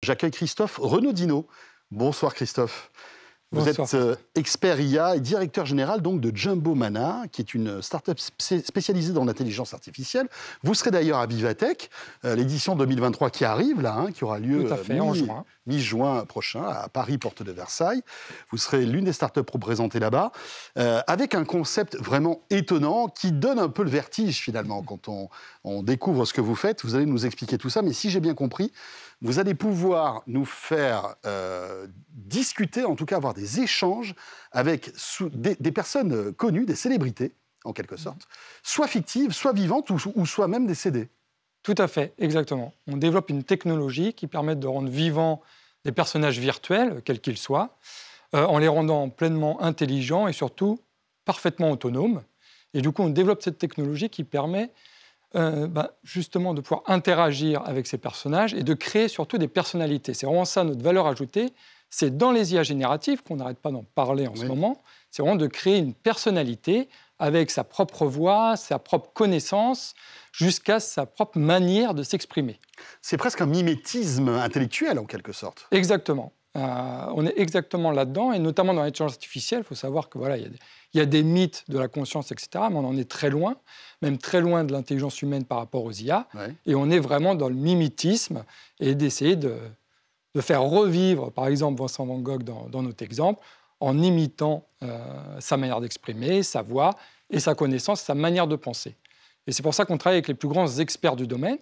J'accueille Christophe Renaudino. Bonsoir Christophe. Vous Bonsoir. êtes expert IA et directeur général donc de Jumbo Mana, qui est une start-up spécialisée dans l'intelligence artificielle. Vous serez d'ailleurs à Vivatech, l'édition 2023 qui arrive là, qui aura lieu Tout à fait, en juin. mi-juin prochain à Paris, porte de Versailles. Vous serez l'une des start-up représentées là-bas, avec un concept vraiment étonnant qui donne un peu le vertige finalement quand on découvre ce que vous faites. Vous allez nous expliquer tout ça, mais si j'ai bien compris, vous allez pouvoir nous faire discuter, en tout cas avoir des échanges avec des personnes connues, des célébrités, en quelque sorte, soit fictives, soit vivantes, ou soit même décédées. Tout à fait, exactement. On développe une technologie qui permet de rendre vivants des personnages virtuels, quels qu'ils soient, en les rendant pleinement intelligents et surtout parfaitement autonomes. Et du coup, on développe cette technologie qui permet justement de pouvoir interagir avec ces personnages et de créer surtout des personnalités. C'est vraiment ça notre valeur ajoutée. C'est dans les IA génératives, qu'on n'arrête pas d'en parler en ce moment, c'est vraiment de créer une personnalité avec sa propre voix, sa propre connaissance, jusqu'à sa propre manière de s'exprimer. C'est presque un mimétisme intellectuel, en quelque sorte. Exactement. On est exactement là-dedans, et notamment dans l'intelligence artificielle, il faut savoir que voilà, il y a des mythes de la conscience, etc., mais on en est très loin, même très loin de l'intelligence humaine par rapport aux IA, et on est vraiment dans le mimétisme, et d'essayer de faire revivre, par exemple, Vincent Van Gogh dans notre exemple, en imitant sa manière d'exprimer, sa voix, et sa connaissance, sa manière de penser. Et c'est pour ça qu'on travaille avec les plus grands experts du domaine,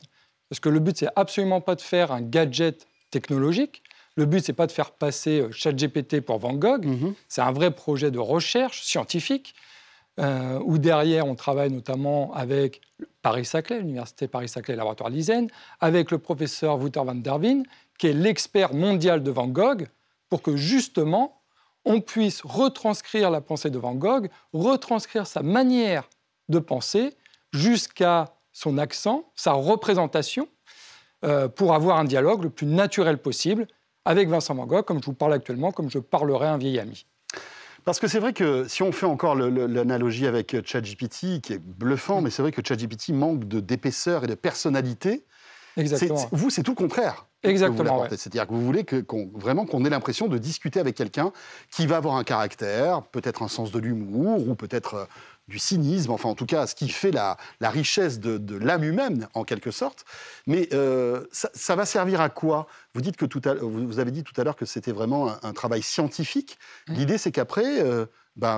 parce que le but, c'est absolument pas de faire un gadget technologique. Le but, c'est pas de faire passer ChatGPT pour Van Gogh. C'est un vrai projet de recherche scientifique, où derrière, on travaille notamment avec Paris-Saclay, l'université Paris-Saclay, laboratoire Lisen, avec le professeur Wouter van der Wijn, qui est l'expert mondial de Van Gogh, pour que justement, on puisse retranscrire la pensée de Van Gogh, retranscrire sa manière de penser, jusqu'à son accent, sa représentation, pour avoir un dialogue le plus naturel possible avec Vincent Van Gogh, comme je vous parle actuellement, comme je parlerais à un vieil ami. Parce que c'est vrai que si on fait encore l'analogie avec ChatGPT, qui est bluffant, mais c'est vrai que ChatGPT manque d'épaisseur et de personnalité. Exactement. Vous, c'est tout le contraire. Exactement. Ouais. C'est-à-dire que vous voulez vraiment qu'on ait l'impression de discuter avec quelqu'un qui va avoir un caractère, peut-être un sens de l'humour, ou peut-être du cynisme, enfin en tout cas ce qui fait la richesse de l'âme humaine, en quelque sorte. Mais ça va servir à quoi ? Vous avez dit tout à l'heure que c'était vraiment un travail scientifique. L'idée, c'est qu'après,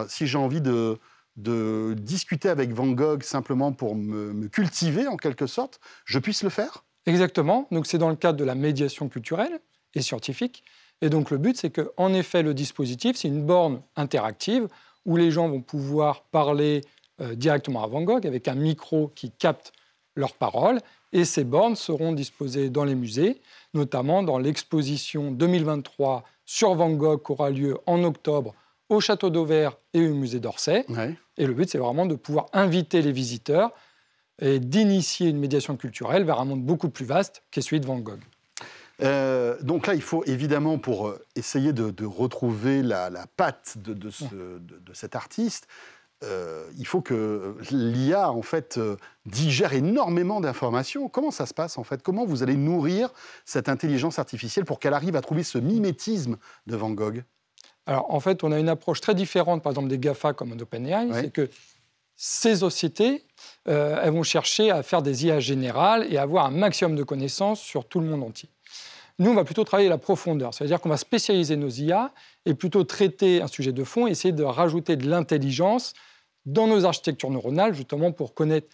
si j'ai envie de discuter avec Van Gogh simplement pour me cultiver, en quelque sorte, je puisse le faire ? Exactement. Donc, c'est dans le cadre de la médiation culturelle et scientifique. Et donc, le but, c'est qu'en effet, le dispositif, c'est une borne interactive où les gens vont pouvoir parler directement à Van Gogh avec un micro qui capte leurs paroles. Et ces bornes seront disposées dans les musées, notamment dans l'exposition 2023 sur Van Gogh qui aura lieu en octobre au Château d'Auvers et au musée d'Orsay. Et le but, c'est vraiment de pouvoir inviter les visiteurs et d'initier une médiation culturelle vers un monde beaucoup plus vaste qu'est celui de Van Gogh. Donc là, il faut évidemment, pour essayer de retrouver la patte de cet artiste, il faut que l'IA, en fait, digère énormément d'informations. Comment ça se passe, en fait ? Comment vous allez nourrir cette intelligence artificielle pour qu'elle arrive à trouver ce mimétisme de Van Gogh ? Alors, en fait, on a une approche très différente, par exemple, des GAFA comme OpenAI. C'est que ces sociétés, elles vont chercher à faire des IA générales et avoir un maximum de connaissances sur tout le monde entier. Nous, on va plutôt travailler la profondeur. C'est-à-dire qu'on va spécialiser nos IA et plutôt traiter un sujet de fond et essayer de rajouter de l'intelligence dans nos architectures neuronales, justement pour connaître,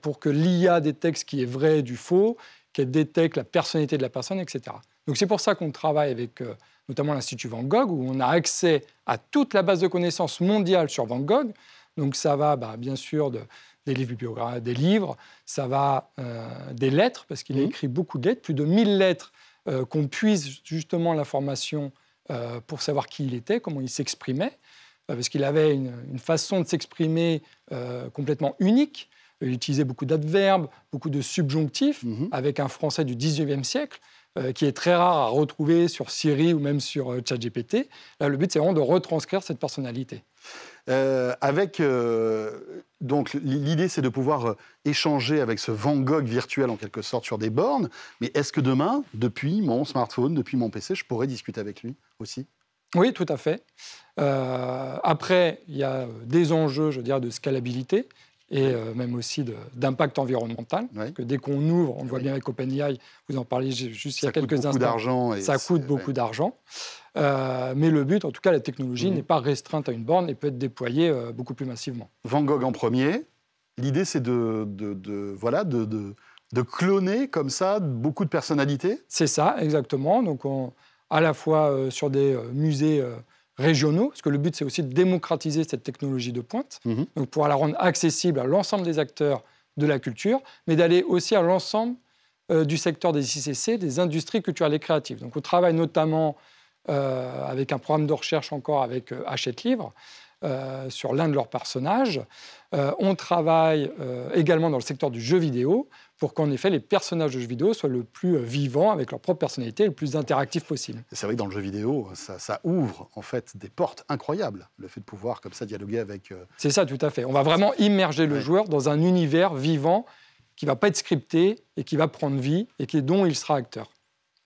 pour que l'IA détecte ce qui est vrai du faux, qu'elle détecte la personnalité de la personne, etc. Donc c'est pour ça qu'on travaille avec notamment l'Institut Van Gogh, où on a accès à toute la base de connaissances mondiale sur Van Gogh. Donc ça va, bien sûr, des livres bibliographiques, des livres, ça va des lettres, parce qu'il a écrit beaucoup de lettres, plus de 1000 lettres, qu'on puise justement l'information pour savoir qui il était, comment il s'exprimait, parce qu'il avait une façon de s'exprimer complètement unique. Il utilisait beaucoup d'adverbes, beaucoup de subjonctifs, avec un français du 19e siècle. qui est très rare à retrouver sur Siri ou même sur ChatGPT. Là, le but, c'est vraiment de retranscrire cette personnalité. Donc l'idée, c'est de pouvoir échanger avec ce Van Gogh virtuel en quelque sorte sur des bornes. Mais est-ce que demain, depuis mon smartphone, depuis mon PC, je pourrais discuter avec lui aussi ? Oui, tout à fait. Après, il y a des enjeux, je dirais, de scalabilité et même aussi d'impact environnemental. Oui. Parce que dès qu'on ouvre, on le voit bien avec OpenAI, vous en parliez juste il y a quelques instants, ça coûte beaucoup d'argent. Mais le but, en tout cas, la technologie n'est pas restreinte à une borne et peut être déployée beaucoup plus massivement. Van Gogh en premier. L'idée, c'est de cloner comme ça beaucoup de personnalités. C'est ça, exactement. Donc, à la fois sur des musées régionaux, parce que le but, c'est aussi de démocratiser cette technologie de pointe, donc pour la rendre accessible à l'ensemble des acteurs de la culture, mais d'aller aussi à l'ensemble du secteur des ICC, des industries culturelles et créatives. Donc, on travaille notamment avec un programme de recherche encore avec Hachette Livre, sur l'un de leurs personnages. On travaille également dans le secteur du jeu vidéo pour qu'en effet les personnages de jeux vidéo soient le plus vivants, avec leur propre personnalité, le plus interactif possible. C'est vrai que dans le jeu vidéo, ça ouvre en fait des portes incroyables, le fait de pouvoir comme ça dialoguer avec... C'est ça, tout à fait. On va vraiment immerger le joueur dans un univers vivant qui ne va pas être scripté et qui va prendre vie et dont il sera acteur.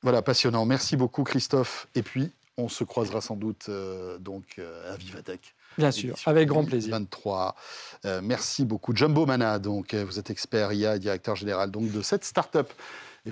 Voilà, passionnant. Merci beaucoup Christophe. Et puis, on se croisera sans doute à Vivatech. Bien sûr, avec grand plaisir. 23. Merci beaucoup. Jumbo Mana, donc, vous êtes expert IA, directeur général donc, de cette start-up